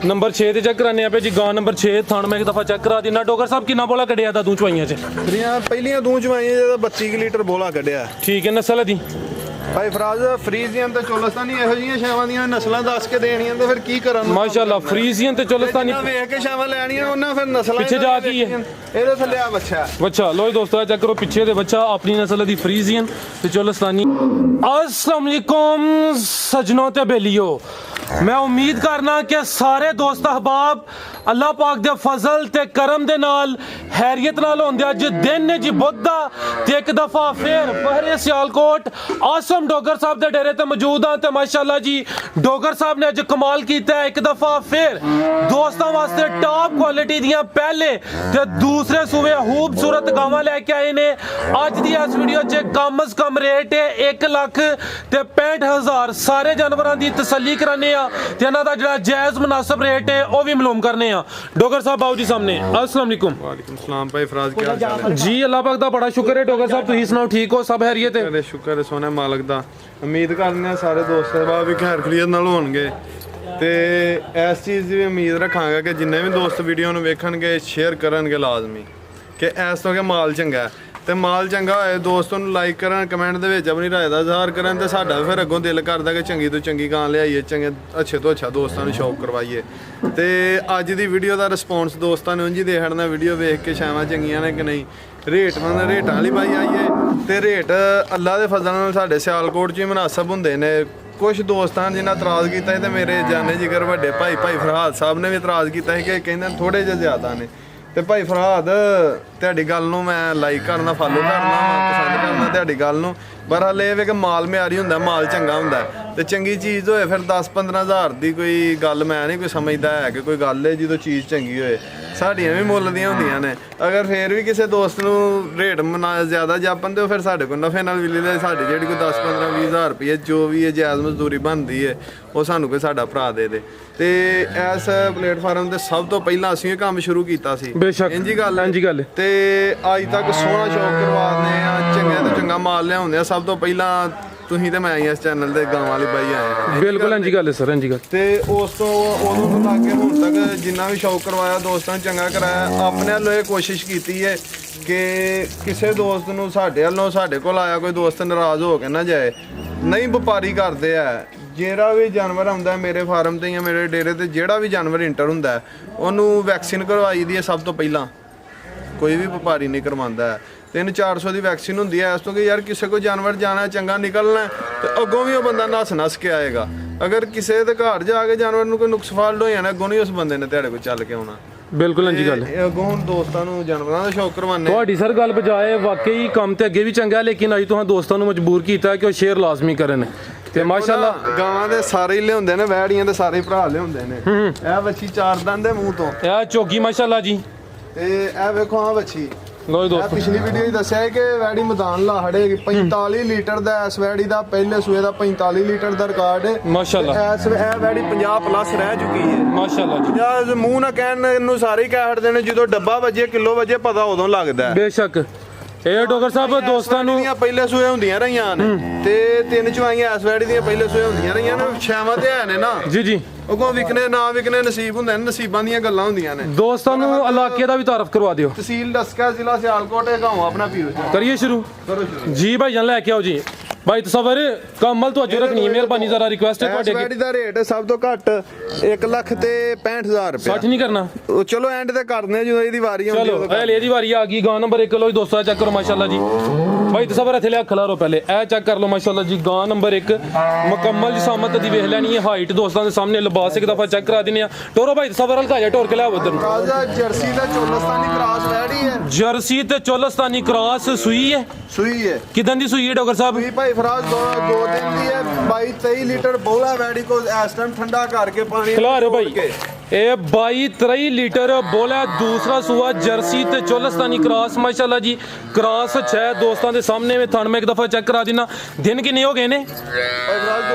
Number 6 ਤੇ check ਕਰਾਨੇ ਆਪੇ ਜੀ ਗਾਂ ਨੰਬਰ 6 ਥਣ ਮੈਂ ਇੱਕ ਦਫਾ ਚੈੱਕ ਕਰਾ ਦਿੰਨਾ ਡੋਗਰ ਸਾਹਿਬ ਕਿੰਨਾ ਬੋਲਾ ਕੱਢਿਆ ਦਾ ਤੂੰ ਚਵਾਈਆਂ ਚ ਪਹਿਲੀਆਂ ਦੂੰ ਚਵਾਈਆਂ ਜਿਹਦਾ 32 ਲੀਟਰ ਬੋਲਾ ਕੱਢਿਆ ਠੀਕ ਹੈ ਨਸਲ ਦੀ ਭਾਈ ਫਰਾਜ਼ ਫਰੀਜ਼ੀਅਨ ਤੇ ਚੋਲਸਤਾਨੀ ਇਹੋ ਜਿਹੀਆਂ ਸ਼ਾਵਾਂ ਦੀਆਂ ਨਸਲਾਂ ਦੱਸ ਕੇ ਦੇਣੀਆਂ ਤੇ ਫਿਰ ਕੀ ਕਰਾਂ ਮਾਸ਼ਾਅੱਲਾ ਫਰੀਜ਼ੀਅਨ ਤੇ ਚੋਲਸਤਾਨੀ ਵੇਖ ਕੇ ਸ਼ਾਵਾਂ ਲੈਣੀਆਂ ਉਹਨਾਂ ਫਿਰ ਨਸਲਾਂ ਪਿੱਛੇ ਜਾ ਕੀ ਹੈ ਇਹਦੇ ਥੱਲੇ ਆ ਬੱਚਾ ਬੱਚਾ ਲੋ ਦੋਸਤੋ ਚੈੱਕ ਕਰੋ ਪਿੱਛੇ ਦੇ ਬੱਚਾ ਆਪਣੀ ਨਸਲ ਦੀ ਫਰੀਜ਼ੀਅਨ ਤੇ ਚੋਲਸਤਾਨੀ अस्सलाम वालेकुम सजनों ते बेलियो मैं उम्मीद करना कि सारे दोस्त अहबाब अल्लाह पाक दे फजल ते करम दे नाल हैरियत नाल होंदे अज दिन ने जी बुद्धा ते एक दफा फिर बहरे सियालकोट आसम डोगर साहब दे डेरे ते मौजूद हां ते माशाअल्लाह जी डोगर साहब ने अज कमाल कीता है एक दफा फिर दोस्तां वास्ते टॉप क्वालिटी दियां पहले ते दूसरे सूबे खूबसूरत गावां लेके आए ने अज दी इस वीडियो च कम अज कम रेट है 1 लाख ते 65,000 सारे जानवरां दी तसल्ली कराने ते इन्हां दा जिहड़ा जायज मुनासिब रेट है वो भी मालूम करने डोगर साहब आओ जी सामने अस्सलाम वालेकुम वालेकुम सलाम भाई फराज क्या हाल है जी अल्लाह पाक दा बड़ा शुक्र है डोगर साहब तुसीं सुनाओ ठीक हो सब खैरियत है शुक्र है सोने मालक दा उम्मीद करने आ सारे दोस्त अहबाब भी खैर खैरियत नाल होणगे ਤੇ ਇਸ ਚੀਜ਼ ਦੀ ਉਮੀਦ ਰੱਖਾਂਗਾ ਕਿ ਜਿੰਨੇ ਵੀ ਦੋਸਤ ਵੀਡੀਓ ਨੂੰ ਵੇਖਣਗੇ ਸ਼ੇਅਰ ਕਰਨਗੇ ਲਾਜ਼ਮੀ ਕਿ ਇਸ ਤੋਂ ਕਿ ਮਾਲ ਚੰਗਾ ਤੇ ਮਾਲ ਚੰਗਾ ਹੋਏ ਦੋਸਤਾਂ ਨੂੰ ਲਾਈਕ ਕਰਨ ਕਮੈਂਟ ਦੇ ਵਿੱਚ ਆਪਣੀ ਰਾਏ ਦਾ ਇਜ਼ਹਾਰ ਕਰਨ ਤੇ ਸਾਡਾ ਫਿਰ ਅੱਗੋਂ ਦਿਲ ਕਰਦਾ ਕਿ ਚੰਗੀ ਤੋਂ ਚੰਗੀ ਗਾਂ ਲਿਆਈਏ ਚੰਗੇ ਅੱਛੇ ਤੋਂ ਅੱਛਾ ਦੋਸਤਾਂ ਨੂੰ ਸ਼ੌਕ ਕਰਵਾਈਏ ਤੇ ਅੱਜ ਦੀ ਵੀਡੀਓ ਦਾ ਰਿਸਪੌਂਸ ਦੋਸਤਾਂ ਨੇ ਉਂਝ ਹੀ ਦੇਖਣਾ ਵੀਡੀਓ ਵੇਖ ਕੇ ਸ਼ਾਮਾਂ ਚੰਗੀਆਂ ਨੇ ਕਿ ਨਹੀਂ ਰੇਟਾਂ ਵਾਲੀ ਬਾਈ ਆਈਏ ਤੇ ਰੇਟ ਅੱਲਾ ਦੇ ਫਜ਼ਲ ਨਾਲ ਸਾਡੇ ਸਿਆਲਕੋਟ 'ਚ ਹੀ ਮੁਨਾਸਬ ਹੁੰਦੇ ਨੇ ਕੁਝ ਦੋਸਤਾਂ ਨੇ ਜਿਨ੍ਹਾਂ ਇਤਰਾਜ਼ ਕੀਤਾ ਤੇ ਮੇਰੇ ਜਾਨੇ ਜਿਗਰ ਵੱਡੇ ਭਾਈ ਫਰਹਾਦ ਸਾਹਿਬ ਨੇ ਵੀ ਇਤਰਾਜ਼ ਕੀਤਾ ਸੀ ਕਿ ਕਹਿੰਦੇ ਥੋੜੇ ਜਿਹਾ ਜ਼ਿਆਦਾ ਨੇ ਤੇ ਭਾਈ ਫਰਹਾਦ ਤੁਹਾਡੀ ਗੱਲ ਨੂੰ ਮੈਂ ਲਾਈਕ ਕਰਨਾ ਫਾਲੋ ਕਰਨਾ ਪਸੰਦ ਕਰਨਾ ਤੁਹਾਡੀ ਗੱਲ ਨੂੰ ਪਰ ਹਲੇ ਇਹ ਵੀ ਕਿ ਮਾਲ ਮਿਆਰੀ ਹੁੰਦਾ ਮਾਲ ਚੰਗਾ ਹੁੰਦਾ ਤੇ ਚੰਗੀ ਚੀਜ਼ ਹੋਏ ਫਿਰ 10-15 ਹਜ਼ਾਰ ਦੀ ਕੋਈ ਗੱਲ ਮੈਂ ਨਹੀਂ ਕੋਈ ਸਮਝਦਾ ਹੈ ਕਿ ਕੋਈ ਗੱਲ ਹੈ ਜਦੋਂ ਚੀਜ਼ ਚੰਗੀ ਹੋਏ ਸਾਡੀਆਂ ਵੀ ਮੁੱਲ ਦੀਆਂ ਹੁੰਦੀਆਂ ਨੇ ਅਗਰ ਫਿਰ ਵੀ ਕਿਸੇ ਦੋਸਤ ਨੂੰ ਰੇਟ ਜ਼ਿਆਦਾ ਜਾਪਣ ਤੇ ਫਿਰ ਸਾਡੇ ਕੋਲ ਨਫੇ ਨਾਲ ਵੀ ਲੈ ਲੈ ਸਾਡੀ ਜਿਹੜੀ ਕੋਈ 10-15-20 ਹਜ਼ਾਰ ਰੁਪਏ ਜੋ ਵੀ ਇਹ ਜਾਇਜ਼ ਮਜ਼ਦੂਰੀ ਬਣਦੀ ਹੈ ਉਹ ਸਾਨੂੰ ਕੋਈ ਸਾਡਾ ਭਰਾ ਦੇ ਦੇ ਤੇ ਇਸ ਪਲੇਟਫਾਰਮ ਤੇ ਸਭ ਤੋਂ ਪਹਿਲਾਂ ਅਸੀਂ ਇਹ ਕੰਮ ਸ਼ੁਰੂ ਕੀਤਾ ਸੀ ਬੇਸ਼ੱਕ ਇੰਜੀ ਗੱਲ ਤੇ ਅੱਜ ਤੱਕ ਸੋਹਣਾ ਸ਼ੌਕ ਕਰਵਾਉਂਦੇ ਆ ਚੰਗੇ ਤੋਂ ਚੰਗਾ ਮਾਲ ਲਿਆਉਂਦੇ ਆ ਸਭ ਤੋਂ ਪਹਿਲਾਂ ਤੁਸੀਂ ਤੇ ਮੈਂ ਇਸ ਚੈਨਲ ਤੇ ਗਾਂ ਵਾਲੀ ਬਾਈ ਆਏ ਬਿਲਕੁਲ ਇੰਜੀ ਗੱਲ ਹੈ ਸਰ ਇੰਜੀ ਗੱਲ ਤੇ ਉਸ ਤੋਂ ਉਦੋਂ ਤੋਂ ਲਾ ਕੇ ਹੁਣ ਤੱਕ ਜਿੰਨਾ ਵੀ ਸ਼ੌਕ ਕਰਵਾਇਆ ਦੋਸਤਾਂ ਚੰਗਾ ਕਰਾਇਆ ਆਪਣੇ ਵੱਲੋਂ ਇਹ ਕੋਸ਼ਿਸ਼ ਕੀਤੀ ਹੈ ਕਿ ਕਿਸੇ ਦੋਸਤ ਨੂੰ ਸਾਡੇ ਵੱਲੋਂ ਸਾਡੇ ਕੋਲ ਆਇਆ ਕੋਈ ਦੋਸਤ ਨਾਰਾਜ਼ ਹੋ ਕੇ ਨਾ ਜਾਏ ਨਹੀਂ ਵਪਾਰੀ ਕਰਦੇ ਆ ਜਿਹੜਾ ਵੀ ਜਾਨਵਰ ਆਉਂਦਾ ਮੇਰੇ ਫਾਰਮ ਤੇ ਜਾਂ ਮੇਰੇ ਡੇਰੇ ਤੇ ਜਿਹੜਾ ਵੀ ਜਾਨਵਰ ਇੰਟਰ ਹੁੰਦਾ ਉਹਨੂੰ ਵੈਕਸੀਨ ਕਰਵਾਈ ਦੀ ਹੈ ਸਭ ਤੋਂ ਪਹਿਲਾਂ ਕੋਈ ਵੀ ਵਪਾਰੀ ਨਹੀਂ ਕਰਵਾਉਂਦਾ 300-400 ਦੀ ਵੈਕਸੀਨ ਹੁੰਦੀ ਹੈ ਇਸ ਤੋਂ ਕਿ ਯਾਰ ਕਿਸੇ ਕੋਈ ਜਾਨਵਰ ਜਾਣਾ ਚੰਗਾ ਨਿਕਲਣਾ ਤੇ ਅੱਗੋਂ ਵੀ ਉਹ ਬੰਦਾ ਨੱਸ ਕੇ ਆਏਗਾ ਅਗਰ ਕਿਸੇ ਦੇ ਘਰ ਜਾ ਕੇ ਜਾਨਵਰ ਨੂੰ ਕੋਈ ਨੁਕਸ ਫਾਲਟ ਹੋ ਜਾਣਾ ਅੱਗੋਂ ਨਹੀਂ ਉਸ ਬੰਦੇ ਨੇ ਤੁਹਾਡੇ ਕੋਲ ਚੱਲ ਕੇ ਆਉਣਾ ਬਿਲਕੁਲ ਇੰਜੀ ਗੱਲ ਹੈ ਅੱਗੋਂ ਹੁਣ ਦੋਸਤਾਂ ਨੂੰ ਜਾਨਵਰਾਂ ਦਾ ਸ਼ੌਕ ਕਰਵਾਉਂਦੇ ਤੁਹਾਡੀ ਸਰ ਗੱਲ ਬਜਾਏ ਵਾਕਈ ਕੰਮ ਤੇ ਅੱਗੇ ਵੀ ਚੰਗਾ ਲੇਕਿਨ ਅੱਜ ਤੁਹਾਨੂੰ ਦੋਸਤਾਂ ਨੂੰ ਮਜਬੂਰ ਕੀਤਾ ਕਿ ਉਹ ਸ਼ੇਅਰ ਲਾਜ਼ਮੀ ਕਰਨ ਤੇ ਮਾਸ਼ਾਅੱਲਾ ਗਾਵਾਂ ਦੇ ਸਾਰੇ ਹੀ ਲਿਆਉਂਦੇ ਨੇ ਵੈੜੀਆਂ ਦੇ ਸਾਰੇ ਭਰਾ ਲਿਆਉਂਦੇ ਨੇ ਇਹ ਬੱਚੀ 4 ਦੰਦ ਦੇ ਮੂੰਹ ਤੋਂ ਇਹ ਝੋਗੀ ਮਾਸ਼ਾਅੱਲਾ ਜੀ ਤੇ ਇਹ ਵੇਖੋ ਆ ਬੱਚੀ ਲੋ ਦੋਸਤੋ ਪਿਛਲੀ ਵੀਡੀਓ 'ਚ ਦੱਸਿਆ ਹੈ ਕਿ ਵੈੜੀ ਮੈਦਾਨ ਲਾਹੜੇਗੀ 45 ਲੀਟਰ ਦਾ ਇਸ ਵੈੜੀ ਦਾ ਪਹਿਲੇ ਸੂਏ ਦਾ 45 ਲੀਟਰ ਦਾ ਰਿਕਾਰਡ ਹੈ ਮਾਸ਼ਾਅੱਲਾ ਇਹ ਵੈੜੀ 50 ਪਲੱਸ ਰਹਿ ਚੁੱਕੀ ਹੈ ਮਾਸ਼ਾਅੱਲਾ ਜੀ ਜਦ ਮੂੰਹ ਨਾ ਕਹਿਣ ਨੂੰ ਸਾਰੇ ਹੀ ਕਹਿ ਹਟਦੇ ਨੇ ਜਦੋਂ ਡੱਬਾ ਵੱਜੇ ਕਿਲੋ ਵੱਜੇ ਪਤਾ ਉਦੋਂ ਲੱਗਦਾ ਹੈ ਬੇਸ਼ੱਕ ਇਹ ਡੋਗਰ ਸਾਹਿਬ ਦੋਸਤਾਂ ਨੂੰ ਪਹਿਲੇ ਸੂਏ ਹੁੰਦੀਆਂ ਰਹੀਆਂ ਨੇ ਤੇ 3 ਚਵਾਈਆਂ ਇਸ ਵੈੜੀ ਦੀਆਂ ਪਹਿਲੇ ਸੂਏ ਹੁੰਦੀਆਂ ਰਹੀਆਂ ਨੇ ਛਾਵਾਂ ਤੇ ਹੈ ਨੇ ਨਾ ਜੀ ਉਗੋਂ ਵਿਕਨੇ ਨਾ ਵਿਕਨੇ ਨਸੀਬ ਹੁੰਦੇ ਨੇ ਨਸੀਬਾਂ ਦੀਆਂ ਗੱਲਾਂ ਹੁੰਦੀਆਂ ਨੇ ਦੋਸਤਾਂ ਨੂੰ ਇਲਾਕੇ ਦਾ ਵੀ ਤਾਰਫ ਕਰਵਾ ਦਿਓ ਤਹਿਸੀਲ ਡਸਕਾ ਜ਼ਿਲ੍ਹਾ ਸਿਆਲਕੋਟ ਹੈ ਗਾਉਂ ਆਪਣਾ ਪੀਓ करिए शुरू जी भाई जान लेके आओ जी भाई तसव्वुर कमल तो अजो रखनी है मेहरबानी जरा रिक्वेस्ट है ਇਸ ਵੈੜੀ ਦਾ ਰੇਟ ਸਭ ਤੋਂ ਘੱਟ 1,65,000 ਰੁਪਏ 60 नहीं करना ਚਲੋ ਐਂਡ ਤੇ ਕਰਦੇ ਆ ਜਦੋਂ ਇਹਦੀ ਵਾਰੀ ਆਉਂਦੀ चलो ए ले दी वारी आ गई गां नंबर 1 लो जी दोस्तों चेक करो माशाल्लाह जी भाई तसव्वुर इथे ले खला रो पहले ए चेक कर लो माशाल्लाह जी गां नंबर 1 मुकम्मल जिसामत दी वेख लेनी है हाइट दोस्तों के सामने लिबास एक दफा चेक करा देने टोरो भाई तसव्वुर हल्का जा टोर के ले उधर ਤਾਜ਼ਾ ਜਰਸੀ ਦਾ ਚੋਲਸਤਾਨੀ ਕ੍ਰਾਸ ਵੈੜੀ ਹੈ जर्सी ते चोलस्तानी क्रॉस सुई है ਸੂਈ ਹੈ किदन दी सुई है डॉक्टर साहब ਵੀ ਭਾਈ ਫਰਾਜ਼ 2 ਦਿਨ ਦੀ ਹੈ 22-23 ਲੀਟਰ ਬੋਲਾ ਵੈੜੀ ਕੋ ਇਸ ਟਾਈਮ ਠੰਡਾ ਕਰਕੇ ਪਾਣੀ खिला रहे हो भाई ਇਹ 22-23 ਲੀਟਰ ਬੋਲਾ ਦੂਸਰਾ ਸੂਆ ਜਰਸੀ ਤੇ ਚੋਲਸਤਾਨੀ ਕ੍ਰਾਸ ਮਾਸ਼ਾਅੱਲਾ ਜੀ ਕ੍ਰਾਸ ਹੈ ਦੋਸਤਾਂ ਦੇ ਸਾਹਮਣੇ ਮੈਂ ਥਣ ਮੈਂ ਇੱਕ ਦਫਾ ਚੈੱਕ ਕਰਾ ਦਿਨਾ ਦਿਨ ਕਿੰਨੇ ਹੋ ਗਏ ਨੇ ਭਾਈ ਫਰਾਜ਼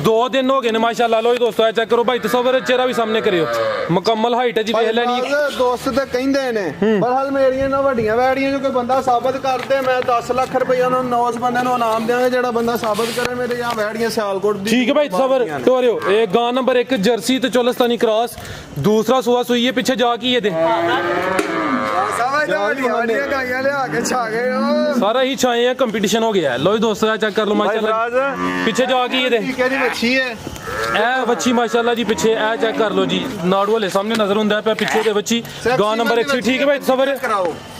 2 ਦਿਨ ਹੋ ਗਏ ਨੇ ਮਾਸ਼ਾਅੱਲਾ ਲੋ ਦੋਸਤੋ ਇਹ ਚੈੱਕ ਕਰੋ ਭਾਈ ਤਸਵਰ ਚਿਹਰਾ ਵੀ ਸਾਹਮਣੇ ਕਰਿਓ ਮੁਕੰਮਲ ਹਾਈਟ ਹੈ ਜੀ ਵੇਖ ਲੈਣੀ ਦੋਸਤ ਤੇ ਕਹਿੰਦੇ ਨੇ ਪਰ ਹਾਲ ਮੇਰੀਆਂ ਨਾ ਵੱਡੀਆਂ ਵੈੜੀਆਂ ਜੋ ਕੋਈ ਬੰਦਾ ਸਾਬਤ ਕਰਦੇ ਮੈਂ 10 ਲੱਖ ਰੁਪਏ ਉਹਨਾਂ ਨੂੰ ਨੌਸ ਬੰਦੇ ਨੂੰ ਇਨਾਮ ਦੇਵਾਂਗੇ ਜਿਹੜਾ ਬੰਦਾ ਸਾਬਤ ਕਰੇ ਮੇਰੇ ਜਾਂ ਵੈੜੀਆਂ ਸਿਆਲਕੋਟ ਦੀ ਠੀਕ ਹੈ ਭਾਈ ਤਸਵਰ ਟੋਰਿਓ ਇਹ ਗਾਂ ਨੰਬਰ 1 ਜਰਸੀ ਤੇ ਚੋਲਸਤਾਨੀ ਕ੍ਰਾਸ दूसरा सुआ सुई है पीछे जा की ये दे सारा ही छाए हैं कंपटीशन हो गया है लो जी दोस्तों चेक कर लो माशाल्लाह पीछे जा की ये दे ए बच्ची माशाल्लाह जी पीछे ए चेक कर लो जी नाड़ू वाले सामने नजर हुंदा पे पीछे ते बच्ची गां नंबर 1 ठीक है भाई सबर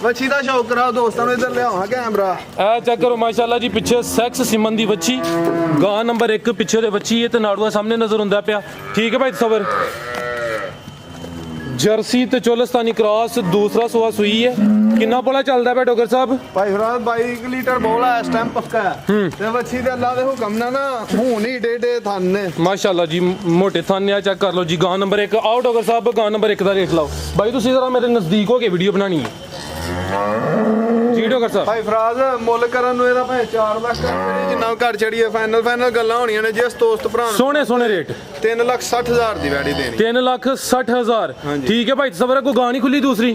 बच्ची दा शौक कराओ दोस्तों नु इधर ले आओ कैमरा ए चेक करो माशाल्लाह जी पीछे सेक्स सिमन दी बच्ची गां नंबर 1 पीछे ते बच्ची है ते नाड़ू सामने नजर हुंदा पिया ठीक है भाई सबर जर्सी ते चोलस्तानी क्रॉस दूसरा सुआ सुई है कितना बोला चलदा पे डॉक्टर साहब भाई फराज 22 लीटर बोला इस टाइम पक्का है ते बच्ची दे अल्लाह दे हुक्म ना हूं ही डेडे थान ने माशाल्लाह जी मोटे थाने आ चेक कर लो जी गां नंबर 1 आओ डॉक्टर साहब गां नंबर 1 दा रेट लाओ भाई तुसी जरा मेरे नजदीक हो के वीडियो बनानी है जी डॉक्टर साहब भाई फराज मुੱਲ ਕਰਨ ਨੂੰ ਇਹਦਾ ਭਾਵੇਂ 4 ਲੱਖ ਜਿੰਨਾ ਘਰ ਚੜੀਏ ਫਾਈਨਲ ਗੱਲਾਂ ਹੋਣੀਆਂ ਨੇ ਜਿਸ ਦੋਸਤ ਭਰਾ ਨੂੰ सोने रेट 3,60,000 ਦੀ ਵੈੜੀ ਦੇਣੀ 3,60,000 ठीक है भाई सबर को गां नहीं खुली दूसरी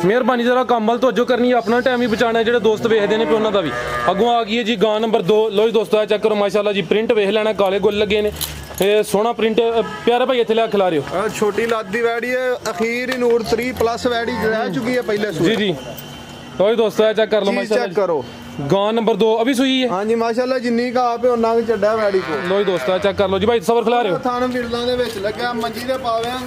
मेहरबानी जरा काम वाल तवज्जो करनी है अपना टाइम ही बचाना है जेडे दोस्त वेखदे ने पे ਉਹਨਾਂ ਦਾ ਵੀ ਅੱਗੋਂ ਆ ਗਈ ਹੈ ਜੀ ਗਾਂ ਨੰਬਰ 2 ਲੋ ਜੀ ਦੋਸਤੋ ਚੈੱਕ ਕਰੋ ਮਾਸ਼ਾਅੱਲਾ ਜੀ ਪ੍ਰਿੰਟ ਵੇਖ ਲੈਣਾ ਕਾਲੇ ਗੁੱਲ ਲੱਗੇ ਨੇ ਇਹ ਸੋਹਣਾ ਪ੍ਰਿੰਟ ਪਿਆਰੇ ਭਾਈ ਇੱਥੇ ਲਿਆ ਖਿਲਾ ਰਹੇ ਹੋ ਛੋਟੀ ਲੱਦ ਦੀ ਵੈੜੀ ਹੈ ਅਖੀਰ ਹੀ ਨੂਰ 3 ਪਲੱਸ ਵੈੜੀ ਰਹਿ ਚੁੱਕੀ ਹੈ ਪਹਿਲੇ जी जी लो जी दोस्तों चेक कर लो चेक माशाल्लाह करो गां नंबर 2 अभी सुई है हाँ जी माशाल्लाह जिन्नी का आप ਉਹਨਾਂ ਵੀ ਚੱਡਾ ਵੈੜੀ ਕੋ लो जी दोस्तों चेक कर लो जी भाई सबर खिला रहे हो ਥਾਣ ਵਿਰਲਾਂ ਦੇ ਵਿੱਚ ਲੱਗਿਆ ਮੰਜੀ ਦੇ ਪਾਵਿਆਂ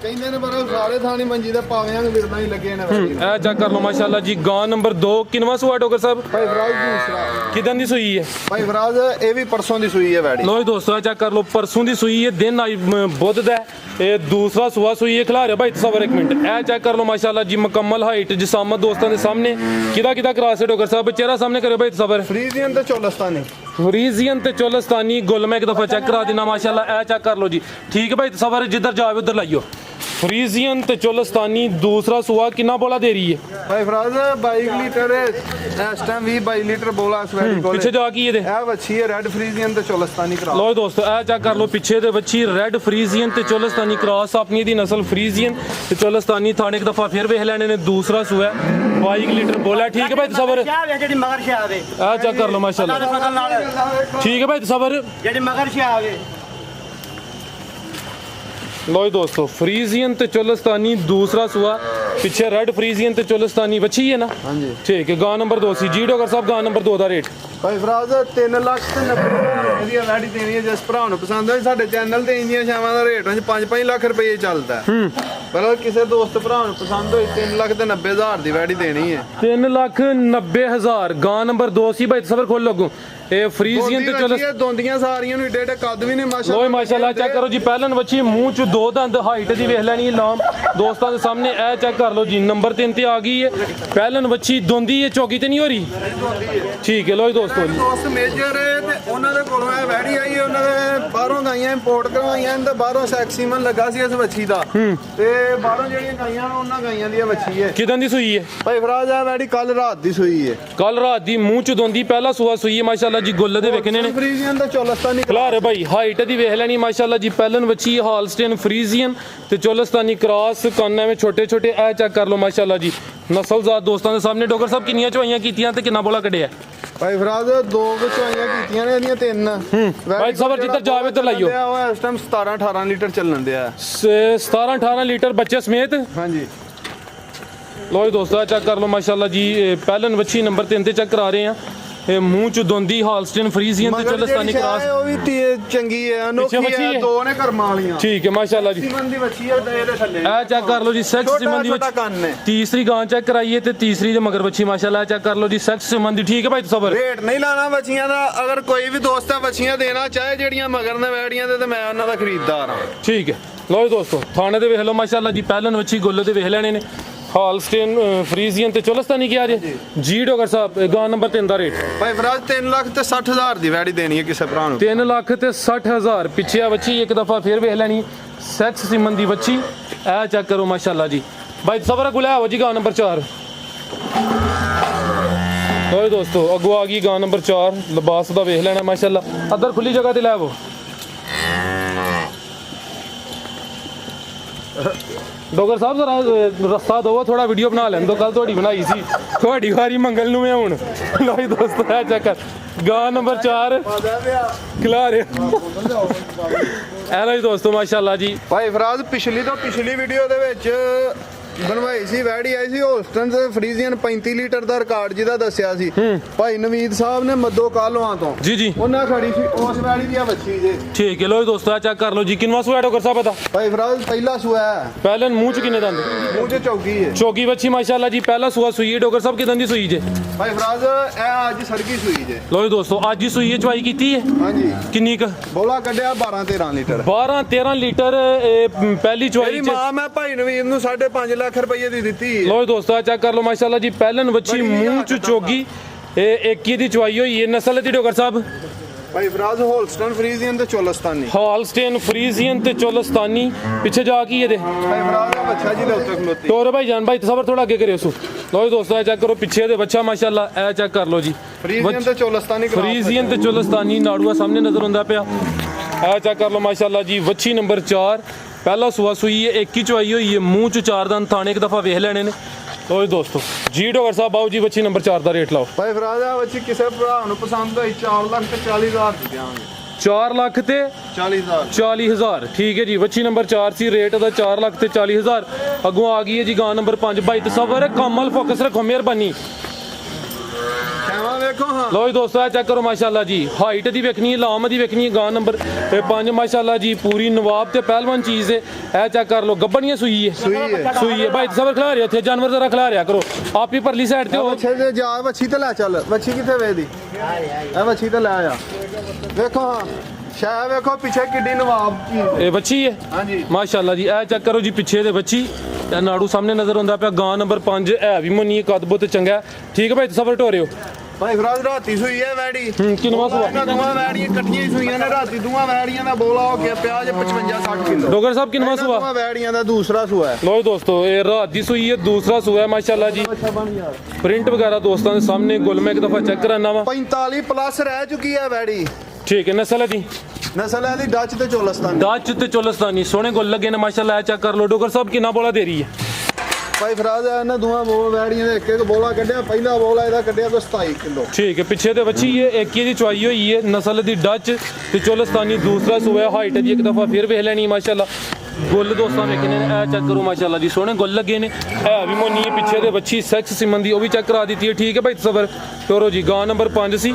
ਕਹਿੰਦੇ ਨੇ ਪਰ ਸਾਰੇ ਥਾਣੀ ਮੰਜੀ ਦੇ ਪਾਵਿਆਂ ਵਿਰਲਾਂ ਹੀ ਲੱਗੇ ਨੇ ਵੈੜੀ ए चेक कर लो माशाल्लाह जी गां नंबर 2 किनवा सुआ डॉक्टर साहब ਭਾਈ ਫਰਾਜ਼ ਦੂਸਰਾ किदन दी सुई है ਭਾਈ ਫਰਾਜ਼ ਇਹ ਵੀ ਪਰਸੋਂ ਦੀ ਸੂਈ ਹੈ ਵੈੜੀ लो जी दोस्तों चेक कर लो परसों दी सुई है दिन आई बुध दा ये दूसरा सुआ सुई है खिला रहे हो भाई सबर एक मिनट ए चेक कर लो माशाल्लाह जी मुकम्मल हाइट जिसामत दोस्तों के सामने किदा क्रॉस है डॉक्टर साहब चेहरा सामने करो भाई सबर फ्रीजियन ਤੇ ਚੋਲਸਤਾਨੀ फ्रीजियन ते चोलस्तानी गुल में एक दफा चेक करा देना माशाल्लाह ए चेक कर लो जी ठीक है भाई सबर जिधर जाओ उधर लाइयो फ्रीजियन ते चोलस्तानी दूसरा सुआ कितना बोला दे रही है भाई फराज 22 लीटर इस टाइम भी 22 लीटर बोला इस वैली को पीछे जा की ये दे ਇਹ ਵੱਛੀ ਹੈ ਰੈਡ ਫਰੀਜ਼ੀਅਨ ਤੇ ਚੋਲਸਤਾਨੀ ਕਰਾ लो दोस्तों ए चेक कर लो पीछे दे बच्ची रेड फ्रीजियन ते चोलस्तानी क्रॉस अपनी दी नस्ल फ्रीजियन ते चोलस्तानी थाने एक दफा फिर वेख लेने ने दूसरा सुआ 22 लीटर बोला ठीक है भाई सबर ਜਿਹੜੀ ਮਗਰ ਸ਼ਾਵੇ ए चेक कर लो माशाल्लाह ठीक है भाई सबर ਜਿਹੜੀ ਮਗਰ ਸ਼ਾਵੇ लो जी दोस्तों फ्रीजियन ते चोलस्तानी दूसरा सुआ पीछे रेड फ्रीजियन ते चोलस्तानी बची है ना हाँ जी ठीक है गां नंबर 2 सी जी डॉक्टर साहब गां नंबर 2 ਦਾ ਰੇਟ ਭਾਈ ਫਰਾਜ਼ 3,90,000 ਦੀ ਵੈੜੀ ਦੇਣੀ ਹੈ ਜਿਸ ਭਰਾ ਨੂੰ ਪਸੰਦ ਹੋਏ ਸਾਡੇ ਚੈਨਲ ਤੇ ਇੰਨੀਆਂ ਸ਼ਾਵਾਂ ਦਾ ਰੇਟ ਵਿੱਚ 5-5 ਲੱਖ ਰੁਪਏ ਚੱਲਦਾ ਪਰ ਕਿਸੇ ਦੋਸਤ ਭਰਾ ਨੂੰ ਪਸੰਦ ਹੋਈ 3,90,000 ਦੀ ਵੈੜੀ ਦੇਣੀ ਹੈ 3,90,000 गां नंबर 2 सी भाई सबर खोल लगो ਇਹ ਫਰੀਜ਼ੀਅਨ ਤੇ ਚਲੋ ਦੋਂਦੀਆਂ ਸਾਰੀਆਂ ਨੂੰ ਏਡੇ ਏਡੇ ਕੱਦ ਵੀ ਨੇ ਮਾਸ਼ਾਅੱਲਾ ਲੋਏ ਮਾਸ਼ਾਅੱਲਾ ਚੈੱਕ ਕਰੋ ਜੀ ਪਹਿਲਨ ਬੱਚੀ ਮੂੰਹ ਚ 2 ਦੰਦ ਹਾਈਟ ਦੀ ਵੇਖ ਲੈਣੀ ਲਾਮ ਦੋਸਤਾਂ ਦੇ ਸਾਹਮਣੇ ਇਹ ਚੈੱਕ ਕਰ ਲਓ ਜੀ ਨੰਬਰ 3 ਤੇ ਆ ਗਈ ਹੈ ਪਹਿਲਨ ਬੱਚੀ ਦੋਂਦੀ ਹੈ ਚੌਕੀ ਤੇ ਨਹੀਂ ਹੋ ਰਹੀ ਠੀਕ ਹੈ ਲੋ ਜੀ ਦੋਸਤੋ ਦੋਸਤ ਮੇਜਰ ਤੇ ਉਹਨਾਂ ਦੇ ਕੋਲੋਂ ਇਹ ਵੈੜੀ ਆਈ ਉਹਨਾਂ ਦੇ ਬਾਹਰੋਂ ਗਾਈਆਂ ਇੰਪੋਰਟ ਕਰਵਾਈਆਂ ਤੇ ਬਾਹਰੋਂ ਸੈਕਸੀਮਨ ਲੱਗਾ ਸੀ ਇਸ ਵੱਛੀ ਦਾ ਤੇ ਬਾਹਰੋਂ ਜਿਹੜੀਆਂ ਗਾਈਆਂ ਉਹਨਾਂ ਗਾਈਆਂ ਦੀ ਵੱਛੀ ਹੈ ਕਿਦਾਂ ਦੀ ਸੂਈ ਹੈ ਭਾਈ ਫਰਾਜ਼ ਆ ਵੈੜੀ ਕੱਲ ਰਾਤ ਦੀ ਸੂਈ ਹੈ ਕੱਲ ਰਾਤ ਦੀ ਮੂੰਹ ਚ ਦੋਂਦੀ ਪਹਿਲਾ ਸੂਆ ਸੂਈ ਹੈ ਮਾਸ਼ਾਅੱਲਾ ਜੀ ਗੁੱਲ ਦੇ ਵੇਖਣੇ ਨੇ ਫਰੀਜ਼ੀਅਨ ਦਾ ਚੋਲਸਤਾਨੀ ਖਲਾਰ ਭਾਈ ਹਾਈਟ ਦੀ ਵੇਖ ਲੈਣੀ ਮਾਸ਼ਾਅੱਲਾ ਜੀ ਪਹਿਲਨ ਵੱਛੀ ਹਾਲਸਟੇਨ ਫਰੀਜ਼ੀਅਨ ਤੇ ਚੋਲਸਤਾਨੀ ਕ੍ਰਾਸ ਕੰਨਾਂ ਵਿੱਚ ਛੋਟੇ ਛੋਟੇ ਇਹ ਚੈੱਕ ਕਰ ਲਓ ਮਾਸ਼ਾਅੱਲਾ ਜੀ ਨਸਲਜ਼ਾਤ ਦੋਸਤਾਂ ਦੇ ਸਾਹਮਣੇ ਡਾਕਟਰ ਸਾਹਿਬ ਕਿੰਨੀਆਂ ਚਵਾਈਆਂ ਕੀਤੀਆਂ ਤੇ ਕਿੰਨਾ ਬੋਲਾ ਕੱਢਿਆ ਭਾਈ ਫਰਾਜ਼ 2 ਚਵਾਈਆਂ ਕੀਤੀਆਂ ਨੇ ਇਹਦੀਆਂ 3 ਭਾਈ ਸਬਰ ਜਿੱਧਰ ਜਾਵੇ ਤੇ ਲਾਈਓ ਉਹ ਇਸ ਟਾਈਮ 17-18 ਲੀਟਰ ਚੱਲਣ ਦਿਆ 17-18 ਲੀਟਰ ਬੱਚੇ ਸਮੇਤ ਹਾਂਜੀ ਲੋ ਜੀ ਦੋਸਤੋ ਚੈੱਕ ਕਰ ਲਓ ਮਾਸ਼ਾਅੱਲਾ ਜੀ ਪਹਿਲਨ ਵੱਛੀ ਨੰਬਰ 3 ਤੇ ਚੈੱਕ ਕਰਾ ਰਹੇ ਆ ਇਹ ਮੂੰਹ ਚ ਦੋਂਦੀ ਹਾਲਸਟੇਨ ਫਰੀਜ਼ੀਅਨ ਤੇ ਚੋਲਸਤਾਨੀ ਕ੍ਰਾਸ ਉਹ ਵੀ ਚੰਗੀ ਹੈ ਅਨੋਖੀ ਹੈ ਦੋ ਨੇ ਕਰਮਾਂ ਵਾਲੀਆਂ ਠੀਕ ਹੈ ਮਾਸ਼ਾਅੱਲਾ ਜੀ ਸਿਮਨ ਦੀ ਵੱਛੀ ਹੈ ਇਹਦੇ ਥੱਲੇ ਇਹ ਚੈੱਕ ਕਰ ਲਓ ਜੀ ਸੈਕਸ ਸਿਮਨ ਦੀ ਛੋਟਾ ਕੰਨ ਹੈ ਤੀਸਰੀ ਗਾਂ ਚੈੱਕ ਕਰਾਈਏ ਤੇ ਤੀਸਰੀ ਦੇ ਮਗਰ ਵੱਛੀ ਮਾਸ਼ਾਅੱਲਾ ਚੈੱਕ ਕਰ ਲਓ ਜੀ ਸੈਕਸ ਸਿਮਨ ਦੀ ਠੀਕ ਹੈ ਭਾਈ ਸਬਰ ਰੇਟ ਨਹੀਂ ਲਾਣਾ ਵੱਛੀਆਂ ਦਾ ਅਗਰ ਕੋਈ ਵੀ ਦੋਸਤ ਹੈ ਵੱਛੀਆਂ ਦੇਣਾ ਚਾਹੇ ਜਿਹੜੀਆਂ ਮਗਰ ਨੇ ਵੈੜੀਆਂ ਦੇ ਤੇ ਮੈਂ ਉਹਨਾਂ ਦਾ ਖਰੀਦਦਾਰ ਹਾਂ ਠੀਕ ਹੈ ਲਓ ਜੀ ਦੋਸਤੋ ਥਾਣੇ ਦੇ ਵੇਖ ਲਓ ਮਾਸ਼ਾਅੱਲਾ ਜੀ ਪਹਿਲਨ ਵੱਛੀ ਗੁੱਲ ਦੇ ਵੇਖ ਲੈਣੇ ਨੇ ਹਾਲਸਟੇਨ ਫਰੀਜ਼ੀਅਨ ਤੇ ਚੋਲਸਤਾਨੀ ਕੀ ਆ ਜੇ ਜੀ ਡਾਕਟਰ ਸਾਹਿਬ ਗਾਂ ਨੰਬਰ 3 ਦਾ ਰੇਟ ਭਾਈ ਫਰਾਜ਼ 3,60,000 ਦੀ ਵੈੜੀ ਦੇਣੀ ਹੈ ਕਿਸੇ ਭਰਾ ਨੂੰ 3,60,000 ਪਿੱਛੇ ਆ ਬੱਚੀ ਇੱਕ ਦਫਾ ਫੇਰ ਵੇਖ ਲੈਣੀ ਸੈਕਸ ਸਿਮਨ ਦੀ ਬੱਚੀ ਇਹ ਚੈੱਕ ਕਰੋ ਮਾਸ਼ਾਅੱਲਾ ਜੀ ਭਾਈ ਸਬਰ ਗੁਲਾ ਹੋ ਜੀ ਗਾਂ ਨੰਬਰ 4 ਹੋਏ ਦੋਸਤੋ ਅੱਗੋਂ ਆ ਗਈ ਗਾਂ ਨੰਬਰ 4 ਲਿਬਾਸ ਦਾ ਵੇਖ ਲੈਣਾ ਮਾਸ਼ਾਅੱਲਾ ਅੱਧਰ ਖੁੱਲੀ ਜਗ੍ਹਾ ਤੇ ਲੈ ਆਵੋ ਡਾਕਟਰ ਸਾਹਿਬ ਜ਼ਰਾ ਰਸਤਾ ਦਿਓ ਥੋੜਾ ਵੀਡੀਓ ਬਣਾ ਲੈਣ ਦੋ ਕੱਲ ਤੁਹਾਡੀ ਬਣਾਈ ਸੀ ਤੁਹਾਡੀ ਵਾਰੀ ਮੰਗਲ ਨੂੰ ਮੈਂ ਹੁਣ ਲੋ ਜੀ ਦੋਸਤੋ ਇਹ ਚੈੱਕ ਗਾਂ ਨੰਬਰ 4 ਖਿਲਾ ਰਿਹਾ ਇਹ ਲਓ ਜੀ ਦੋਸਤੋ ਮਾਸ਼ਾਅੱਲਾ ਜੀ ਭਾਈ ਫਰਾਜ਼ ਪਿਛਲੀ ਵੀਡੀਓ ਦੇ ਵਿੱਚ ਬਣਵਾਈ ਸੀ ਵੈੜੀ ਆਈ ਸੀ ਹੋਸਟਨ ਦੇ ਫਰੀਜ਼ੀਅਨ 35 ਲੀਟਰ ਦਾ ਰਿਕਾਰਡ ਜਿਹਦਾ ਦੱਸਿਆ ਸੀ ਭਾਈ ਨਵੀਦ ਸਾਹਿਬ ਨੇ ਮੱਦੋ ਕਾਲੋਆਂ ਤੋਂ ਜੀ ਉਹਨਾਂ ਖੜੀ ਸੀ ਉਸ ਵੈੜੀ ਦੀ ਬੱਚੀ ਜੇ ਠੀਕ ਹੈ ਲੋ ਜੀ ਦੋਸਤੋ ਚੈੱਕ ਕਰ ਲਓ ਜੀ ਕਿੰਨਵਾ ਸੂਆ ਡਾਕਟਰ ਸਾਹਿਬ ਪਤਾ ਭਾਈ ਫਰਾਜ਼ ਪਹਿਲਾ ਸੂਆ ਹੈ ਪਹਿਲਾਂ ਮੂੰਹ ਚ ਕਿੰਨੇ ਦੰਦ ਮੂੰਹ 'ਚ ਚੌਕੀ ਹੈ ਚੌਕੀ ਬੱਚੀ ਮਾਸ਼ਾਅੱਲਾ ਜੀ ਪਹਿਲਾ ਸੂਆ ਸੂਈ ਹੈ ਡਾਕਟਰ ਸਾਹਿਬ ਕਿਦਾਂ ਦੀ ਸੂਈ ਜੇ ਭਾਈ ਫਰਾਜ਼ ਇਹ ਅੱਜ ਸਰਗੀ ਸੂਈ ਜੇ ਲੋ ਜੀ ਦੋਸਤੋ ਅੱਜ ਹੀ ਸੂਈ ਹੈ ਚਵਾਈ ਕੀਤੀ ਹੈ ਹਾਂਜੀ ਕਿੰਨੀ ਕ ਬੋਲਾ ਕੱਢਿਆ 12-13 ਲੀਟਰ 12-13 ਲੀਟਰ ਇਹ ਪਹਿਲੀ ਚਵਾਈ ਮੇਰੀ ਚ ਮਾਂ ਮੈਂ ਭਾਈ ਨਵੀਦ ਨੂੰ 5.5 ਲੱਖ ਰੁਪਏ ਦੀ ਦਿੱਤੀ ਲੋ ਜੀ ਦੋਸਤੋ ਚੈੱਕ ਕਰ ਲਓ ਮਾਸ਼ਾਅੱਲਾ ਜੀ ਪਹਿਲਨ ਬੱਚੀ ਮੂੰਹ ਚ ਚੋਗੀ ਇਹ 21 ਦੀ ਚਵਾਈ ਹੋਈ ਹੈ ਨਸਲ ਦੀ ਡਾਕਟਰ ਸਾਹਿਬ ਭਾਈ ਫਰਾਜ਼ ਹੋਲਸਟਨ ਫਰੀਜ਼ੀਅਨ ਤੇ ਚੋਲਸਤਾਨੀ ਹਾਲਸਟੇਨ ਫਰੀਜ਼ੀਅਨ ਤੇ ਚੋਲਸਤਾਨੀ ਪਿੱਛੇ ਜਾ ਕੀ ਇਹਦੇ ਭਾਈ ਫਰਾਜ਼ ਦਾ ਬੱਚਾ ਜੀ ਦੇ ਉੱਤੇ ਖਲੋਤੀ ਤੋਰ ਭਾਈ ਜਾਨ ਭਾਈ ਤਸਵਰ ਥੋੜਾ ਅੱਗੇ ਕਰਿਓ ਸੋ ਲੋ ਜੀ ਦੋਸਤੋ ਚੈੱਕ ਕਰੋ ਪਿੱਛੇ ਦੇ ਬੱਚਾ ਮਾਸ਼ਾਅੱਲਾ ਇਹ ਚੈੱਕ ਕਰ ਲਓ ਜੀ ਫਰੀਜ਼ੀਅਨ ਤੇ ਚੋਲਸਤਾਨੀ ਫਰੀਜ਼ੀਅਨ ਤੇ ਚੋਲਸਤਾਨੀ ਨਾੜੂਆ ਸਾਹਮਣੇ ਨਜ਼ਰ ਆਉਂਦਾ ਪਿਆ ਇਹ ਚੈੱਕ ਕਰ ਲਓ ਮਾਸ਼ਾਅੱਲਾ ਜੀ ਵੱਛੀ ਨੰਬਰ 4 ਪਹਿਲਾ ਸੂਆ ਸੂਈ ਹੈ ਇੱਕ ਹੀ ਚਵਾਈ ਹੋਈ ਹੈ ਮੂੰਹ ਚ 4 ਦੰਦ ਥਾਣੇ ਇੱਕ ਦਫਾ ਵੇਖ ਲੈਣੇ ਨੇ ਲੋ ਜੀ ਦੋਸਤੋ ਜੀ ਡਾਕਟਰ ਸਾਹਿਬ ਬਾਊ ਜੀ ਵੱਛੀ ਨੰਬਰ 4 ਦਾ ਰੇਟ ਲਾਓ ਭਾਈ ਫਰਾਜ਼ ਆ ਬੱਚੀ ਕਿਸੇ ਭਰਾ ਨੂੰ ਪਸੰਦ ਹੋਈ 4,40,000 ਦੀ ਦਿਆਂਗੇ 4 ਲੱਖ ਤੇ 40,000 40,000 ਠੀਕ ਹੈ ਜੀ ਵੱਛੀ ਨੰਬਰ 4 ਸੀ ਰੇਟ ਦਾ 4 ਲੱਖ ਤੇ 40,000 ਅੱਗੋਂ ਆ ਗਈ ਹੈ ਜੀ ਗਾਂ ਨੰਬਰ 5 ਭਾਈ ਤਸਵਰ ਕਮਲ ਫੋਕਸ ਰੱਖੋ ਮਿਹਰਬਾਨੀ ਸ਼ਾਮਾ ਵੇਖੋ ਹਾਂ ਲੋ ਜੀ ਦੋਸਤੋ ਇਹ ਚੈੱਕ ਕਰੋ ਮਾਸ਼ਾਅੱਲਾ ਜੀ ਹਾਈਟ ਦੀ ਵੇਖਣੀ ਹੈ ਲਾਮ ਦੀ ਵੇਖਣੀ ਹੈ ਗਾਂ ਨੰਬਰ 5 ਮਾਸ਼ਾਅੱਲਾ ਜੀ ਪੂਰੀ ਨਵਾਬ ਤੇ ਪਹਿਲਵਾਨ ਚੀਜ਼ ਹੈ ਇਹ ਚੈੱਕ ਕਰ ਲੋ ਗੱਬਣੀਆਂ ਸੂਈ ਹੈ ਸੂਈ ਹੈ ਭਾਈ ਤਸਵਰ ਖਿਲਾ ਰਿਹਾ ਇੱਥੇ ਜਾਨਵਰ ਜ਼ਰਾ ਖਿਲਾ ਰਿਹਾ ਕਰੋ ਆਪ ਹੀ ਪਰਲੀ ਸਾਈਡ ਤੇ ਹੋ ਬੱਚੇ ਦੇ ਜਾ ਬੱਚੀ ਤੇ ਲੈ ਚੱਲ ਬੱਚੀ ਕਿੱਥੇ ਵੇਦੀ ਇਹ ਬੱਚੀ ਤੇ ਲੈ ਆ ਵੇਖੋ ਹਾਂ ਸ਼ਾਹ ਵੇਖੋ ਪਿੱਛੇ ਕਿੱਡੀ ਨਵਾਬ ਚੀਜ਼ ਇਹ ਬੱਚੀ ਹੈ ਹਾਂਜੀ ਮਾਸ਼ਾਅੱਲਾ ਜੀ ਇਹ ਚੈੱਕ ਕਰੋ ਜੀ ਪਿੱਛੇ ਦੇ ਬੱਚੀ ਤੇ ਨਾੜੂ ਸਾਹਮਣੇ ਨਜ਼ਰ ਆਉਂਦਾ ਪਿਆ ਗਾਂ ਨੰਬਰ 5 ਹੈ ਵੀ ਮੁੰਨੀ ਕਦ ਬਹੁਤ ਚੰਗਾ ਠੀਕ ਹੈ ਭਾਈ ਤਸਵਰ ਢੋਰਿਓ ਭਾਈ ਫਰਾਜ਼ ਰਾਤੀ ਸੂਈ ਹੈ ਵੈੜੀ ਕਿੰਨਵਾ ਸੂਆ ਇਹਨਾਂ ਦੋਵਾਂ ਵੈੜੀਆਂ ਇਕੱਠੀਆਂ ਹੀ ਸੂਈਆਂ ਨੇ ਰਾਤੀ ਦੋਵਾਂ ਵੈੜੀਆਂ ਦਾ ਬੋਲਾ ਹੋ ਗਿਆ ਪਿਆਜ 55-60 ਕਿਲੋ ਡੋਗਰ ਸਾਹਿਬ ਕਿੰਨਵਾ ਸੂਆ ਦੋਵਾਂ ਵੈੜੀਆਂ ਦਾ ਦੂਸਰਾ ਸੂਆ ਹੈ ਲੋ ਦੋਸਤੋ ਇਹ ਰਾਤ ਦੀ ਸੂਈ ਹੈ ਦੂਸਰਾ ਸੂਆ ਹੈ ਮਾਸ਼ਾਅੱਲਾ ਜੀ ਪ੍ਰਿੰਟ ਵਗੈਰਾ ਦੋਸਤਾਂ ਦੇ ਸਾਹਮਣੇ ਗੁੱਲ ਮੈਂ ਇੱਕ ਦਫਾ ਚੈੱਕ ਕਰਾਨਾ ਵਾ 45 ਪਲੱਸ ਰਹਿ ਚੁੱਕੀ ਹੈ ਵੈੜੀ ਠੀਕ ਹੈ ਨਸਲ ਹੈ ਦੀ ਨਸਲ ਹੈ ਦੀ ਡੱਚ ਤੇ ਚੋਲਸਤਾਨ ਡੱਚ ਤੇ ਚੋਲਸਤਾਨੀ ਸੋਹਣੇ ਗੁੱਲ ਲੱਗੇ ਨੇ ਮਾਸ਼ਾਅੱਲਾ ਚੈੱਕ ਕਰ ਲੋ ਡੋਗਰ ਸਾਹਿਬ ਕਿੰਨਾ ਬੋਲਾ ਦੇ ਰਹੀ ਹੈ ਭਾਈ ਫਰਾਜ਼ ਇਹਨਾਂ ਦੋਵਾਂ ਵੈੜੀਆਂ ਦੇ ਇੱਕ ਬੋਲਾ ਕੱਢਿਆ ਪਹਿਲਾ ਬੋਲਾ ਇਹਦਾ ਕੱਢਿਆ ਕੋਈ 27 ਕਿਲੋ ਠੀਕ ਹੈ ਪਿੱਛੇ ਤੇ ਬੱਚੀ ਹੈ ਇੱਕ ਹੀ ਦੀ ਚਵਾਈ ਹੋਈ ਹੈ ਨਸਲ ਦੀ ਡੱਚ ਤੇ ਚੋਲਸਤਾਨੀ ਦੂਸਰਾ ਸੂਆ ਹੈ ਹਾਈਟ ਦੀ ਇੱਕ ਦਫਾ ਫਿਰ ਵੇਖ ਲੈਣੀ ਮਾਸ਼ਾਅੱਲਾ ਗੁੱਲ ਦੋਸਤਾਂ ਵੇਖਣੇ ਨੇ ਇਹ ਚੈੱਕ ਕਰੋ ਮਾਸ਼ਾਅੱਲਾ ਜੀ ਸੋਹਣੇ ਗੁੱਲ ਲੱਗੇ ਨੇ ਇਹ ਵੀ ਮੋਨੀ ਪਿੱਛੇ ਦੇ ਬੱਚੀ ਸੈਕਸ ਸਿਮਨ ਦੀ ਉਹ ਵੀ ਚੈੱਕ ਕਰਾ ਦਿੱਤੀ ਹੈ ਠੀਕ ਹੈ ਭਾਈ ਤਸਵਰ ਤੋਰੋ ਜੀ ਗਾਂ ਨੰਬਰ 5 ਸੀ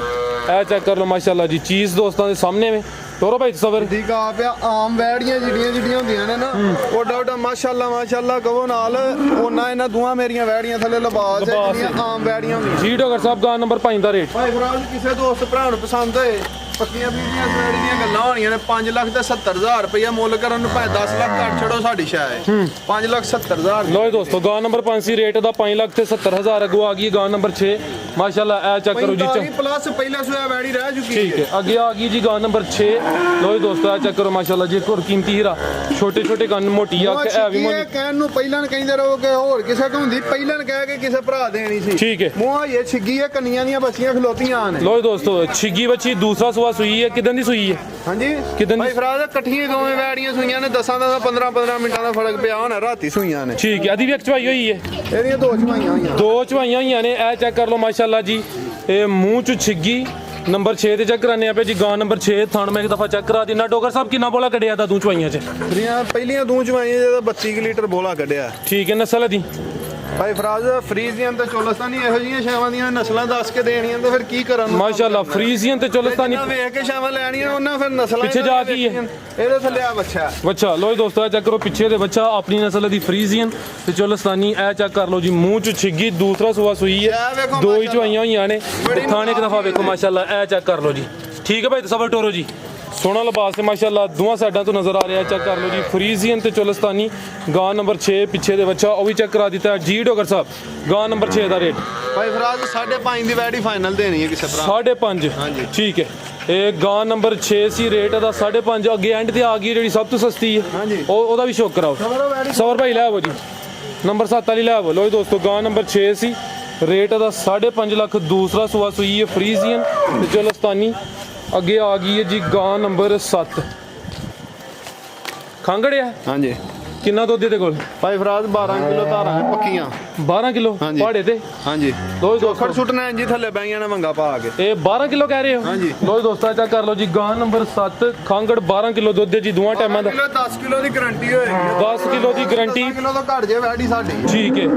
ਇਹ ਚੈੱਕ ਕਰ ਲਓ ਮਾਸ਼ਾਅੱਲਾ ਜੀ ਚੀਜ਼ ਦੋਸਤਾਂ ਦੇ ਸਾਹਮਣੇ ਵੇ ਤੋਰੋ ਭਾਈ ਤਸਵਰ ਠੀਕ ਆ ਪਿਆ ਆਮ ਵੈੜੀਆਂ ਜਿਹੜੀਆਂ ਹੁੰਦੀਆਂ ਨੇ ਨਾ ਓਡਾ ਮਾਸ਼ਾਅੱਲਾ ਕਹੋ ਨਾਲ ਉਹਨਾਂ ਇਹਨਾਂ ਦੋਵਾਂ ਮੇਰੀਆਂ ਵੈੜੀਆਂ ਥੱਲੇ ਲਿਬਾਸ ਹੈ ਜਿਹੜੀਆਂ ਆਮ ਵੈੜੀਆਂ ਹੁੰਦੀਆਂ ਜੀ ਡਾਕਟਰ ਸਾਹਿਬ ਗਾਂ ਨੰਬਰ 5 ਦਾ ਰੇਟ ਭਾਈ ਫਰਾਜ਼ ਕਿਸੇ ਦੋਸਤ ਭਰਾ ਨੂੰ ਪਸੰਦ ਹੋਏ ਪੱਕੀਆਂ ਬੀਬੀਆਂ ਵੈੜੀ ਦੀਆਂ ਗੱਲਾਂ ਹੋਣੀਆਂ ਨੇ 5 ਲੱਖ ਤੇ 70,000 ਰੁਪਇਆ ਮੁੱਲ ਕਰਨ ਨੂੰ ਭਾਵੇਂ 10 ਲੱਖ ਘੱਟ ਛੱਡੋ ਸਾਡੀ ਸ਼ਾਇ 5,70,000 ਲੋ ਦੋਸਤੋ ਗਾਂ ਨੰਬਰ 5 ਸੀ ਰੇਟ ਦਾ 5 ਲੱਖ ਤੇ 70,000 ਅੱਗੋਂ ਆ ਗਈ ਗਾਂ ਨੰਬਰ 6 ਮਾਸ਼ਾਅੱਲਾ ਇਹ ਚੈੱਕ ਕਰੋ ਜੀ 45 ਪਲੱਸ ਪਹਿਲਾ ਸੋਇਆ ਵੈੜੀ ਰਹਿ ਚੁੱਕੀ ਠੀਕ ਹੈ ਅੱਗੇ ਆ ਗਈ ਜੀ ਗਾਂ ਨੰਬਰ 6 ਲੋ ਦੋਸਤੋ ਇਹ ਚੈੱਕ ਕਰੋ ਮਾਸ਼ਾਅੱਲਾ ਜੀ ਹੋਰ ਕੀਮਤੀ ਹੀਰਾ ਛੋਟੇ ਛੋਟੇ ਕੰਨ ਮੋਟੀ ਆ ਕੇ ਇਹ ਵੀ ਮੋਟੀ ਕਹਿਣ ਨੂੰ ਪਹਿਲਾਂ ਕਹਿੰਦੇ ਰਹੋ ਕਿ ਹੋਰ ਕਿਸੇ ਕੋ ਹੁੰਦੀ ਪਹਿਲਾਂ ਕਹਿ ਕੇ ਕਿਸੇ ਭਰਾ ਦੇਣੀ ਸੀ ਠੀਕ ਹੈ ਮੂੰਹ ਇਹ ਛਿੱਗੀ ਹੈ ਕੰਨੀਆਂ ਦੀਆਂ ਬੱਚੀਆਂ ਖਲੋਤੀਆਂ ਨੇ ਲੋ ਦੋਸਤੋ ਛਿੱਗੀ ਬੱਚੀ ਦੂਸਰਾ ਸੂਆ ਸੂਈ ਹੈ ਕਿਦਾਂ ਦੀ ਸੂਈ ਹੈ ਹਾਂਜੀ ਕਿਦਾਂ ਦੀ ਭਾਈ ਫਰਾਜ਼ ਇਕੱਠੀਆਂ ਦੋਵੇਂ ਵੈੜੀਆਂ ਸੂਈਆਂ ਨੇ 10-15 ਮਿੰਟਾਂ ਦਾ ਫਰਕ ਪਿਆ ਹੋਣਾ ਰਾਤੀ ਸੂਈਆਂ ਨੇ ਠੀਕ ਹੈ ਅਦੀ ਵੀ ਇੱਕ ਚਵਾਈ ਹੋਈ ਹੈ ਇਹਦੀਆਂ ਦੋ ਚਵਾਈਆਂ ਹੋਈਆਂ ਦੋ ਚਵਾਈਆਂ ਹੋਈਆਂ ਨੇ ਇਹ ਚੈੱਕ ਕਰ ਲਓ ਮਾਸ਼ਾਅੱਲਾ ਜੀ ਇਹ ਮੂੰਹ ਚ ਛਿੱਗੀ ਨੰਬਰ 6 ਤੇ ਚੈੱਕ ਕਰਾਨੇ ਆਪੇ ਜੀ ਗਾਂ ਨੰਬਰ 6 ਥਣ ਮੈਂ ਇੱਕ ਦਫਾ ਚੈੱਕ ਕਰਾ ਦਿੰਦਾ ਡੋਗਰ ਸਾਹਿਬ ਕਿੰਨਾ ਬੋਲਾ ਕੱਢਿਆ ਤਾਂ ਤੂੰ ਚਵਾਈਆਂ ਚ ਪਹਿਲੀਆਂ ਦੋ ਚਵਾਈਆਂ ਜਿਹਦਾ 32 ਲੀਟਰ ਬੋਲਾ ਕੱਢਿਆ ਠੀਕ ਹੈ ਨਸਲ ਦੀ ਭਾਈ ਫਰਾਜ਼ ਫਰੀਜ਼ੀਅਨ ਤੇ ਚੋਲਸਤਾਨੀ ਇਹੋ ਜਿਹੀਆਂ ਸ਼ਾਵਾਂ ਦੀਆਂ ਨਸਲਾਂ ਦੱਸ ਕੇ ਦੇਣੀਆਂ ਤੇ ਫਿਰ ਕੀ ਕਰਨ ਮਾਸ਼ਾਅੱਲਾ ਫਰੀਜ਼ੀਅਨ ਤੇ ਚੋਲਸਤਾਨੀ ਵੇਖ ਕੇ ਸ਼ਾਵਾਂ ਲੈਣੀਆਂ ਉਹਨਾਂ ਫਿਰ ਨਸਲਾਂ ਪਿੱਛੇ ਜਾ ਕੀ ਹੈ ਇਹਦੇ ਥੱਲੇ ਆ ਬੱਚਾ ਬੱਚਾ ਲੋ ਦੋਸਤੋ ਚੈੱਕ ਕਰੋ ਪਿੱਛੇ ਦੇ ਬੱਚਾ ਆਪਣੀ ਨਸਲ ਦੀ ਫਰੀਜ਼ੀਅਨ ਤੇ ਚੋਲਸਤਾਨੀ ਇਹ ਚੈੱਕ ਕਰ ਲਓ ਜੀ ਮੂੰਹ ਚ ਛਿੱਗੀ ਦੂਸਰਾ ਸੂਆ ਸੂਈ ਹੈ ਦੋ ਹੀ ਚਵਾਈਆਂ ਹੋਈਆਂ ਨੇ ਥਾਣੇ ਇੱਕ ਦਫਾ ਵੇਖੋ ਮਾਸ਼ਾਅੱਲਾ ਇਹ ਚੈੱਕ ਕਰ ਲਓ ਜੀ ਠੀਕ ਹੈ ਭਾਈ ਤਸਵਰ ਟੋਰੋ ਜੀ ਸੋਹਣਾ ਲਿਬਾਸ ਹੈ ਮਾਸ਼ਾਅੱਲਾ ਦੋਵਾਂ ਸਾਈਡਾਂ ਤੋਂ ਨਜ਼ਰ ਆ ਰਿਹਾ ਚੈੱਕ ਕਰ ਲਓ ਜੀ ਫਰੀਜ਼ੀਅਨ ਤੇ ਚੋਲਸਤਾਨੀ ਗਾਂ ਨੰਬਰ 6 ਪਿੱਛੇ ਦੇ ਬੱਚਾ ਉਹ ਵੀ ਚੈੱਕ ਕਰਾ ਦਿੱਤਾ ਜੀ ਡੋਗਰ ਸਾਹਿਬ ਗਾਂ ਨੰਬਰ 6 ਦਾ ਰੇਟ ਭਾਈ ਫਰਾਜ਼ 5.5 ਦੀ ਵੈੜੀ ਫਾਈਨਲ ਦੇਣੀ ਹੈ ਕਿਸੇ ਭਰਾ 5.5 ਹਾਂਜੀ ਠੀਕ ਹੈ ਇਹ ਗਾਂ ਨੰਬਰ 6 ਸੀ ਰੇਟ ਦਾ 5.5 ਅੱਗੇ ਐਂਡ ਤੇ ਆ ਗਈ ਜਿਹੜੀ ਸਭ ਤੋਂ ਸਸਤੀ ਹੈ ਹਾਂਜੀ ਉਹਦਾ ਵੀ ਸ਼ੌਕ ਕਰਾਓ ਸੌਰ ਭਾਈ ਲੈ ਆਵੋ ਜੀ ਨੰਬਰ 7 ਵਾਲੀ ਲੈ ਆਵੋ ਲੋ ਦੋਸਤੋ ਗਾਂ ਨੰਬਰ 6 ਸੀ ਰੇਟ ਦਾ 5.5 ਲੱਖ ਦੂਸਰਾ ਸੂਆ ਸੂਈ ਹੈ ਫਰੀਜ਼ੀਅਨ ਤੇ ਚੋਲਸਤਾਨੀ ਅੱਗੇ ਆ ਗਈ ਹੈ ਜੀ ਗਾਂ ਨੰਬਰ 7 ਖੰਗੜਿਆ ਹਾਂਜੀ ਕਿੰਨਾ ਦੁੱਧ ਇਹਦੇ ਕੋਲ? ਭਾਈ ਫਰਾਜ਼ 12 ਕਿਲੋ ਧਾਰਾਂ ਨੇ ਪੱਕੀਆਂ 12 ਕਿਲੋ ਹਾਂਜੀ। ਪਹਾੜੇ ਤੇ ਹਾਂਜੀ ਲੋ ਜੀ ਚੋਖੜ ਦੋਸਤੋ, ਸੁੱਟਣਾ ਜੀ ਥੱਲੇ ਬੈਂਗੀਆਂ ਨੇ ਮੰਗਾ ਪਾ ਕੇ। ਇਹ 12 ਕਿਲੋ ਕਹਿ ਰਹੇ ਹੋ? ਹਾਂਜੀ। ਲੋ ਜੀ ਦੋਸਤਾਂ, ਚੈੱਕ ਕਰ ਲਓ ਜੀ, ਗਾਂ ਨੰਬਰ 7 ਖਾਂਗੜ 12 ਕਿਲੋ ਦੁੱਧ ਹੈ ਜੀ ਦੋਵਾਂ ਟਾਈਮਾਂ ਦਾ। 10 ਕਿਲੋ ਦੀ ਗਾਰੰਟੀ ਹੋਏਗੀ। 10 ਕਿਲੋ ਦੀ ਗਾਰੰਟੀ। 10 ਕਿਲੋ ਤੋਂ ਘੱਟ ਜੇ ਵੈੜੀ ਸਾਡੀ। ਠੀਕ ਹੈ।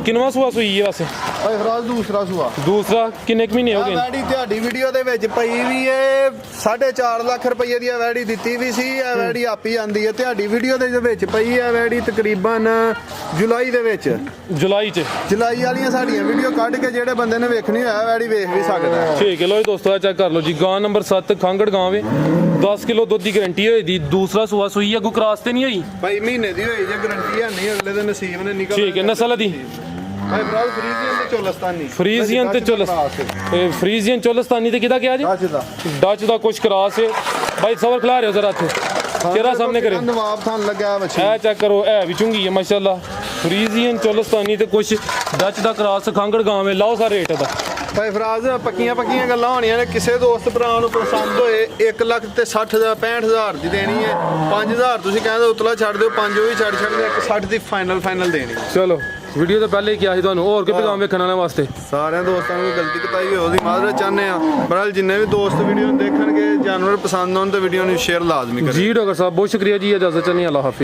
ਕਿੰਨਵਾਂ ਸੂਆ ਸੂਈ ਹੈ ਵੈਸੇ? ਭਾਈ ਫਰਾਜ਼ ਦੂਸਰਾ ਸੂਆ। ਦੂਸਰਾ ਕਿੰਨੇ ਕੁ ਮਹੀਨੇ ਹੋ ਗਏ? ਵੈੜੀ ਤੁਹਾਡੀ ਵੀਡੀਓ ਦੇ ਵਿੱਚ ਪਈ ਵੀ ਏ 4.5 ਲੱਖ ਰੁਪਏ ਦੀ ਵੈੜੀ ਦਿੱਤੀ ਵੀ ਸੀ। ਇਹ ਵੈੜੀ ਆਪੀ ਆਂਦੀ ਹੈ ਤੁਹਾਡੀ ਵੀਡੀਓ ਦੇ ਵਿੱਚ ਪਈ ਹੈ ਵੈੜੀ ਤਕਰੀਬਨ ਜੁਲਾਈ ਦੇ ਵਿੱਚ। ਜੁਲਾਈ ਚ? ਜੁਲਾਈ ਵਾਲੀਆਂ ਸਾਡੀਆਂ ਵੀਡੀਓ ਕੱਢ ਕੇ ਜਿਹੜੇ ਬੰਦੇ ਨੇ ਵੇਖਣੀ ਹੋਇਆ ਵੈੜੀ ਵੇਖ ਵੀ ਸਕਦਾ ਹੈ। ਠੀਕ ਹੈ। ਲੋ ਜੀ ਦੋਸਤੋ, ਚੈੱਕ ਕਰ ਲਓ ਜੀ, ਗਾਂ ਨੰਬਰ 7 ਖਾਂਗੜ ਗਾਂ ਵੇ, 10 ਕਿਲੋ ਦੁੱਧ ਦੀ ਗਾਰੰਟੀ ਹੋਈ ਦੀ। ਦੂਸਰਾ ਸੂਆ ਸੂਈ ਹੈ, ਕੋਈ ਕ੍ਰਾਸ ਤੇ ਨਹੀਂ ਹੋਈ? ਭਾਈ ਮਹੀਨੇ ਦੀ ਹੋਈ ਜੇ ਗਾਰੰਟੀ ਹੈ ਨਹੀਂ, ਅਗਲੇ ਦਿਨ ਨਸੀਬ ਨੇ ਨਿਕਲ। ਠੀਕ ਹੈ। ਨਸਲ ਦੀ? ਭਾਈ ਫਰਾਜ਼ ਫਰੀਜ਼ੀਅਨ ਤੇ ਚੋਲਸਤਾਨੀ। ਫਰੀਜ਼ੀਅਨ ਤੇ ਫਰੀਜ਼ੀਅਨ ਚੋਲਸਤਾਨੀ ਤੇ ਕਿਹਦਾ ਕਿਹਾ ਜੀ? ਅੱਜ ਦਾ ਡੱਚ ਦਾ ਕੁਛ ਕ੍ਰਾਸ ਹੈ। ਭਾਈ ਸਬਰ ਖਿਲਾ ਰਹੇ ਹੋ ਜ਼ਰਾ ਇੱਥੇ, ਚਿਹਰਾ ਸਾਹਮਣੇ ਕਰੇ। ਨਵਾਬ ਥਾਨ ਲੱਗਿਆ ਬੱਚੀ। ਇਹ ਚੈੱਕ ਕਰੋ, ਇਹ ਵੀ ਚੁੰਗੀ ਹੈ ਮਾਸ਼ਾਅੱਲਾ। ਫਰੀਜ਼ੀਅਨ ਚੋਲਸਤਾਨੀ ਤੇ ਕੁਛ ਡੱਚ ਦਾ ਕ੍ਰਾਸ ਖਾਂਗੜ ਗਾਂ ਵੇ। ਲਾਓ ਸਾਰੇ ਰੇਟ ਦਾ। ਭਾਈ ਫਰਾਜ਼ ਪੱਕੀਆਂ ਗੱਲਾਂ ਹੋਣੀਆਂ ਨੇ। ਕਿਸੇ ਦੋਸਤ ਭਰਾ ਨੂੰ ਪਸੰਦ ਹੋਏ 1 ਲੱਖ ਤੇ 65,000 ਦੀ ਦੇਣੀ ਹੈ। 5,000 ਤੁਸੀਂ ਕਹਿੰਦੇ ਉਤਲਾ ਛੱਡ ਦਿਓ, 5 ਉਹ ਵੀ ਛੱਡ ਦਿਓ, 160 ਦੀ ਫਾਈਨਲ ਦੇਣੀ ਹੈ। ਚਲੋ, ਵੀਡੀਓ ਤੋਂ ਪਹਿਲੇ ਹੀ ਕਿਹਾ ਸੀ ਤੁਹਾਨੂੰ, ਹੋਰ ਕਿਤੇ ਗਾਂ ਵੇਖਣ ਵਾਲਿਆਂ ਵਾਸਤੇ। ਸਾਰਿਆਂ ਦੋਸਤਾਂ ਨੂੰ ਗਲਤੀ ਕਤਾਈ ਹੋਈ ਉਹਦੀ ਮਾਜ਼ਰਤ ਚਾਹੁੰਦੇ ਆ। ਬਹਰਹਾਲ ਜਿੰਨੇ ਵੀ ਦੋਸਤ ਵੀਡੀਓ ਨੂੰ ਦੇਖਣਗੇ, ਜਾਨਵਰ ਪਸੰਦ ਆਉਣ ਤੇ ਵੀਡੀਓ ਨੂੰ ਸ਼ੇਅਰ ਲਾਜ਼ਮੀ ਕਰੋ ਜੀ ਡਾਕਟਰ ਸਾਹਿਬ, ਬਹੁਤ ਸ਼ੁਕਰੀਆ ਜੀ। ਇਜਾਜ਼ਤ ਚਾਹੁੰਦੇ ਹਾਂ। ਅੱਲਾਹ ਹਾਫਿਜ਼।